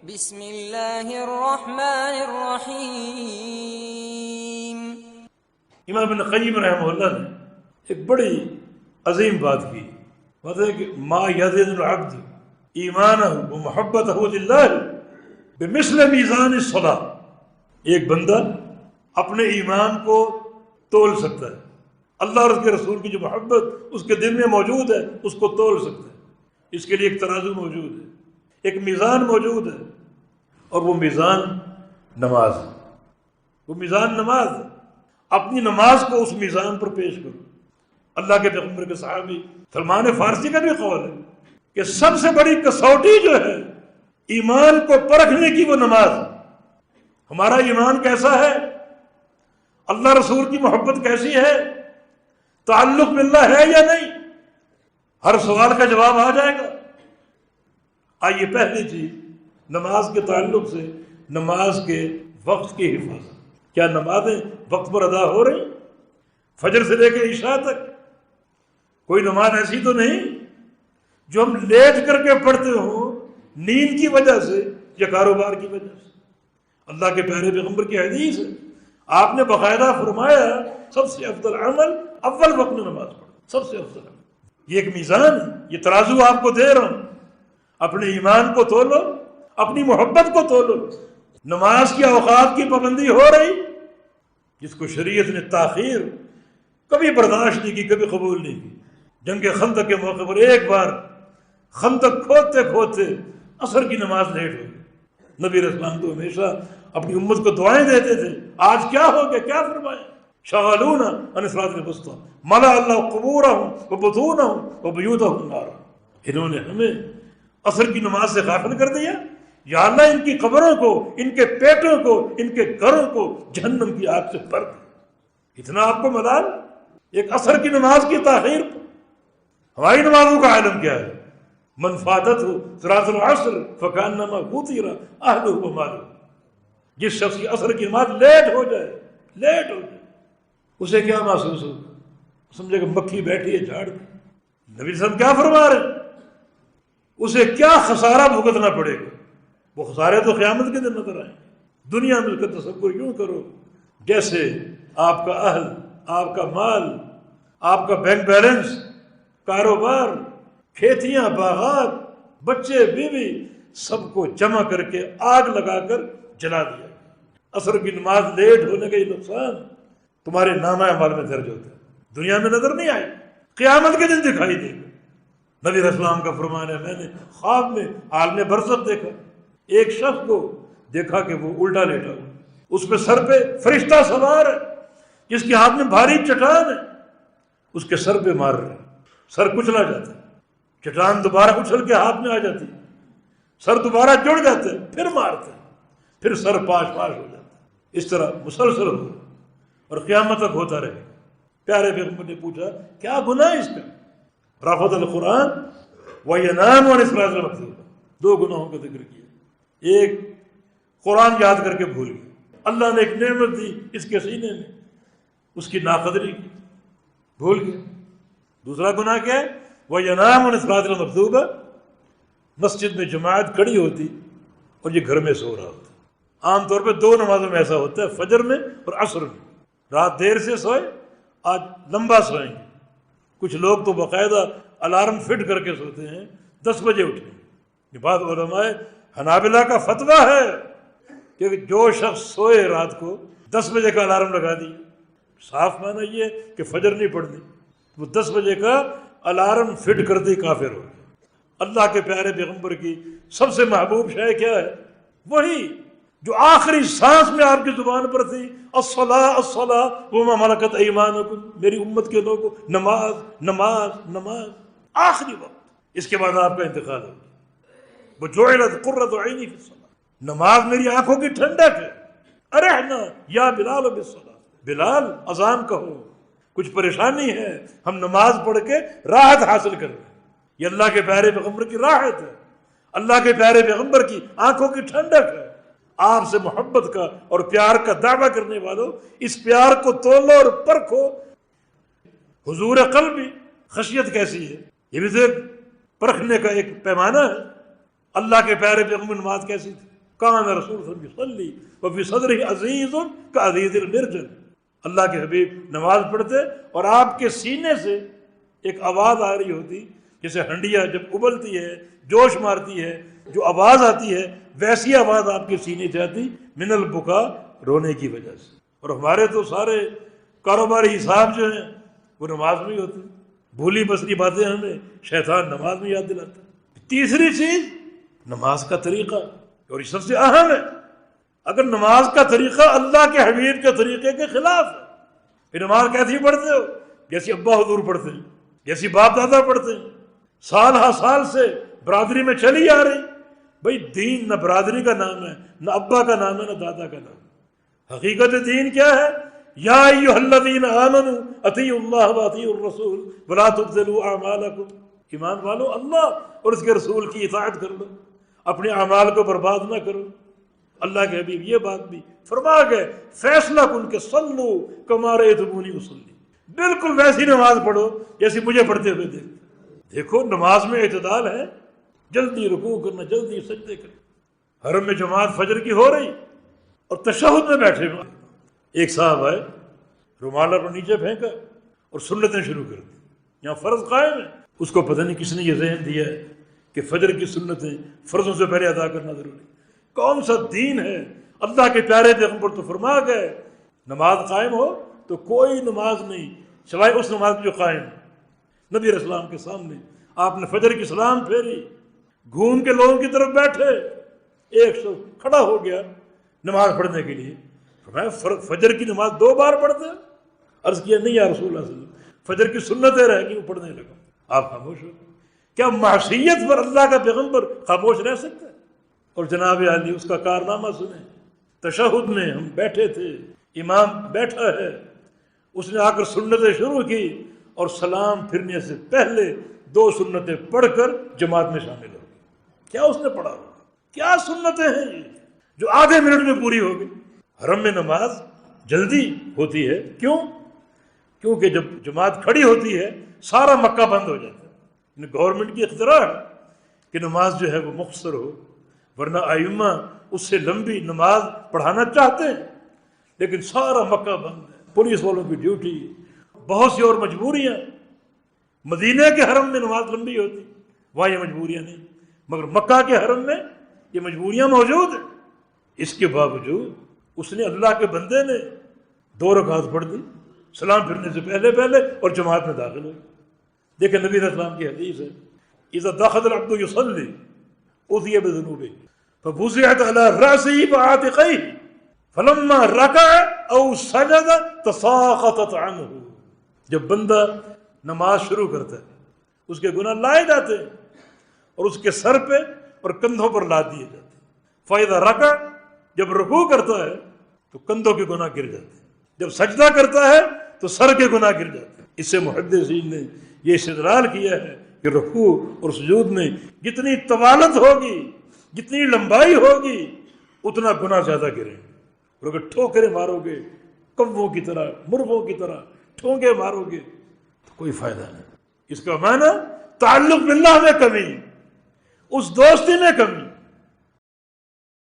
بسم اللہ الرحمن الرحیم۔ امام ابن قیم رحمہ اللہ نے ایک بڑی عظیم بات کی، بات ہے کہ ما یزن العبد ایمانہ و محبتہ للہ بمثل میزان الصلاۃ۔ ایک بندہ اپنے ایمان کو تول سکتا ہے، اللہ اور اس کے رسول کی جو محبت اس کے دل میں موجود ہے اس کو تول سکتا ہے۔ اس کے لیے ایک ترازو موجود ہے، ایک میزان موجود ہے، اور وہ میزان نماز ہے۔ وہ میزان نماز ہے۔ اپنی نماز کو اس میزان پر پیش کرو۔ اللہ کے پیغمبر کے صحابی سلمان فارسی کا بھی قول ہے کہ سب سے بڑی کسوٹی جو ہے ایمان کو پرکھنے کی وہ نماز ہے۔ ہمارا ایمان کیسا ہے، اللہ رسول کی محبت کیسی ہے، تعلق باللہ ہے یا نہیں، ہر سوال کا جواب آ جائے گا۔ آئیے پہلی چیز نماز کے تعلق سے نماز کے وقت کی حفاظت۔ کیا نمازیں وقت پر ادا ہو رہی؟ فجر سے لے کے عشاء تک کوئی نماز ایسی تو نہیں جو ہم لیٹ کر کے پڑھتے ہوں نیند کی وجہ سے یا کاروبار کی وجہ سے۔ اللہ کے پیارے پیغمبر کی حدیث ہے، آپ نے باقاعدہ فرمایا سب سے افضل عمل اول وقت میں نماز پڑھو، سب سے افضل عمل۔ یہ ایک میزان ہے، یہ ترازو آپ کو دے رہا ہوں۔ اپنے ایمان کو تولو، اپنی محبت کو تولو۔ نماز کی اوقات کی پابندی ہو رہی، جس کو شریعت نے تاخیر کبھی برداشت نہیں کی، کبھی قبول نہیں کی۔ جنگ خندق کے موقع پر ایک بار خندق کھودتے کھودتے عصر کی نماز لیٹ ہو گئی۔ نبی علیہ السلام تو ہمیشہ اپنی امت کو دعائیں دیتے تھے، آج کیا ہو گیا، کیا فرمائے؟ شغلونا عن الصلاۃ الوسطیٰ ملأ اللہ قبورہم وبطونہم وبیوتہم نارا۔ انہوں نے ہمیں عصر کی نماز سے غافل کر دیا، یا اللہ ان کی قبروں کو، ان کے پیٹوں کو، ان کے گھروں کو جہنم کی آگ سے بھر دے۔ اتنا آپ کو ملال ایک عصر کی نماز کی تاخیر پر۔ ہماری نمازوں کا عالم کیا ہے؟ من فاتتہ صلاۃ العصر فکأنما وطر اہلہ ومالہ۔ جس شخص کی عصر کی نماز لیٹ ہو جائے اسے کیا محسوس ہوگا؟ سمجھے کہ مکھی بیٹھی ہے جھاڑ میں۔ نبی صلی اللہ علیہ وسلم کیا فرما رہے ہیں؟ اسے کیا خسارہ بھگتنا پڑے گا؟ وہ خسارے تو قیامت کے دن نظر آئیں۔ دنیا میں اس کا تصور یوں کرو جیسے آپ کا اہل، آپ کا مال، آپ کا بینک بیلنس، کاروبار، کھیتیاں، باغات، بچے، بیوی، سب کو جمع کر کے آگ لگا کر جلا دیا۔ عصر کی نماز لیٹ ہونے کا یہ نقصان تمہارے نامہ اعمال میں درج ہوتا ہے، دنیا میں نظر نہیں آئے، قیامت کے دن دکھائی دے گا۔ نبی علیہ السلام کا فرمان ہے، میں نے خواب میں عالم برزخ دیکھا، ایک شخص کو دیکھا کہ وہ الٹا لیٹا ہوا، اس پہ سر پہ فرشتہ سوار ہے جس کے ہاتھ میں بھاری چٹان ہے، اس کے سر پہ مار رہے، سر کچلا جاتا ہے، چٹان دوبارہ اچھل کے ہاتھ میں آ جاتی، سر دوبارہ جڑ جاتے، پھر مارتے، پھر سر پاش پاش ہو جاتا۔ اس طرح مسلسل ہو اور قیامت تک ہوتا رہے۔ پیارے پیغمبر نے پوچھا کیا گناہ ہے اس کا؟ رفض القرآن وینام عن الصلاۃ المکتوبہ۔ دو گناہوں کا ذکر کیا، ایک قرآن یاد کر کے بھول گیا، اللہ نے ایک نعمت دی اس کے سینے میں، اس کی ناقدری کی، بھول گیا۔ دوسرا گناہ کیا ہے؟ وینام عن الصلاۃ المکتوبہ۔ مسجد میں جماعت کھڑی ہوتی اور یہ گھر میں سو رہا ہوتا۔ عام طور پہ دو نمازوں میں ایسا ہوتا ہے، فجر میں اور عصر میں۔ رات دیر سے سوئے، آج لمبا سوئیں گے۔ کچھ لوگ تو باقاعدہ الارم فٹ کر کے سوتے ہیں، 10 بجے اٹھیں گے۔ بعض علماء حنابلہ کا فتویٰ ہے کہ جو شخص سوئے رات کو 10 بجے کا الارم لگا دی، صاف معنی یہ کہ فجر نہیں پڑھنی، وہ 10 بجے کا الارم فٹ کر دی، کافر ہو گیا۔ اللہ کے پیارے پیغمبر کی سب سے محبوب شے کیا ہے؟ وہی جو آخری سانس میں آپ کی زبان پر تھی، الصلاۃ الصلاۃ وما ملکت ایمانکم، میری امت کے لوگوں، نماز نماز نماز، آخری وقت، اس کے بعد آپ کا انتقال ہو گیا۔ وجعلت قرۃ عینی فی الصلاۃ، نماز میری آنکھوں کی ٹھنڈک ہے۔ ارحنا یا بلال بالصلاۃ، بلال اذان کہو، کچھ پریشانی ہے، ہم نماز پڑھ کے راحت حاصل کر رہے ہیں۔ یہ اللہ کے پیارے پیغمبر کی راحت ہے، اللہ کے پیارے پیغمبر کی آنکھوں کی ٹھنڈک ہے۔ آپ سے محبت کا اور پیار کا دعویٰ کرنے والوں، اس پیار کو تولو اور پرکھو۔ حضور قلبی، خشیت کیسی ہے، یہ بھی پرکھنے کا ایک پیمانہ ہے۔ اللہ کے پیارے پیغمبر نماز کیسی تھی؟ کان رسول صلی اللہ علیہ وسلم یصلی وفی صدرہ عزیز کعزیز المرجل، اللہ کے حبیب نماز پڑھتے اور آپ کے سینے سے ایک آواز آ رہی ہوتی، جیسے ہنڈیا جب ابلتی ہے جوش مارتی ہے جو آواز آتی ہے، ویسی آواز آپ کے سینے سے آتی، من البکا، رونے کی وجہ سے۔ اور ہمارے تو سارے کاروباری حساب جو ہیں وہ نماز میں ہی ہوتے ہیں، بھولی بسری باتیں ہمیں شیطان نماز میں یاد دلاتا ہے۔ تیسری چیز نماز کا طریقہ، اور یہ سب سے اہم ہے۔ اگر نماز کا طریقہ اللہ کے حبیب کے طریقے کے خلاف ہے، پھر نماز کیسی پڑھتے ہو؟ جیسی ابا حضور پڑھتے ہیں، جیسی باپ دادا پڑھتے ہیں، سال ہا سال سے برادری میں چلی آ رہی۔ بھئی دین نہ برادری کا نام ہے، نہ ابا کا نام ہے، نہ دادا کا نام ہے۔ حقیقت دین کیا ہے؟ یا ایھا الذین آمنوا اطیعوا اللہ واطیعوا الرسول ولا تبطلوا اعمالکم، ایمان والو اللہ اور اس کے رسول کی اطاعت کر لو، اپنے اعمال کو برباد نہ کرو۔ اللہ کے حبیب یہ بات بھی فرما گئے، فیصلہ کن کے صلو کما رأیتمونی اصلی، بالکل ویسی نماز پڑھو جیسی مجھے پڑھتے ہوئے دیکھو۔ نماز میں اعتدال ہے، جلدی رکوع کرنا، جلدی سجدے کرنا۔ حرم میں جماعت فجر کی ہو رہی اور تشہد میں بیٹھے ہوئے، ایک صاحب آئے، رومال اپنے نیچے پھینکا اور سنتیں شروع کر دی۔ یہاں فرض قائم ہے، اس کو پتہ نہیں کس نے یہ ذہن دیا ہے کہ فجر کی سنتیں فرضوں سے پہلے ادا کرنا ضروری۔ کون سا دین ہے؟ اللہ کے پیارے پیغمبر تو فرما گئے نماز قائم ہو تو کوئی نماز نہیں سوائے اس نماز جو قائم ہے۔ نبی علیہ السلام کے سامنے آپ نے فجر کی سلام پھیری، گھوم کے لوگوں کی طرف بیٹھے، ایک شخص کھڑا ہو گیا نماز پڑھنے کے لیے، فرمایا فجر کی نماز 2 بار پڑھتے ہیں؟ عرض کیا نہیں یا رسول اللہ صلی اللہ علیہ وسلم، فجر کی سنتیں رہ گئی، وہ پڑھنے لگا۔ آپ خاموش ہو گئے۔ کیا معصیت پر اللہ کا پیغمبر خاموش رہ سکتا ہے؟ اور جناب علی اس کا کارنامہ سنیں، تشہد میں ہم بیٹھے تھے، امام بیٹھا ہے، اس نے آ کر سنتیں شروع کی اور سلام پھرنے سے پہلے 2 سنتیں پڑھ کر جماعت میں شامل ہو گئی۔ کیا اس نے پڑھا ہوگا؟ کیا سنتیں ہیں یہ جو آدھے منٹ میں پوری ہو گئی؟ حرم میں نماز جلدی ہوتی ہے، کیوں؟ کیونکہ جب جماعت کھڑی ہوتی ہے سارا مکہ بند ہو جاتا ہے۔ گورنمنٹ کی اختراع ہے کہ نماز جو ہے وہ مختصر ہو، ورنہ ائمہ اس سے لمبی نماز پڑھانا چاہتے ہیں لیکن سارا مکہ بند ہے، پولیس والوں کی ڈیوٹی، بہت سی اور مجبوریاں۔ مدینہ کے حرم میں نماز لمبی ہوتی، وہاں یہ مجبوریاں نہیں، مگر مکہ کے حرم میں یہ مجبوریاں موجود ہیں۔ اس کے باوجود اس نے اللہ کے بندے نے 2 رکعت پڑھ دی سلام پھرنے سے پہلے اور جماعت میں داخل ہوئی۔ دیکھیں نبی علیہ السلام کی حدیث ہے، اذا دخل العبد يصلي اذي بذنوبه ففزعت على رأسه وعاتقيه فلما ركع او سجد تساقطت عنه۔ جب بندہ نماز شروع کرتا ہے اس کے گناہ لائے جاتے ہیں اور اس کے سر پہ اور کندھوں پر لا دیے جاتے ہیں۔ فاذا رکع، جب رکوع کرتا ہے تو کندھوں کے گناہ گر جاتے ہیں، جب سجدہ کرتا ہے تو سر کے گناہ گر جاتے ہیں۔ اس سے محدثین نے یہ استدلال کیا ہے کہ رکوع اور سجود میں جتنی طوالت ہوگی، جتنی لمبائی ہوگی، اتنا گناہ زیادہ گریں گے۔ اور اگر ٹھوکریں مارو گے کووں کی طرح، مرغوں کی طرح ٹھونکے مارو گے تو کوئی فائدہ نہیں۔ اس کا معنی تعلق باللہ میں کمی، اس دوستی میں کمی،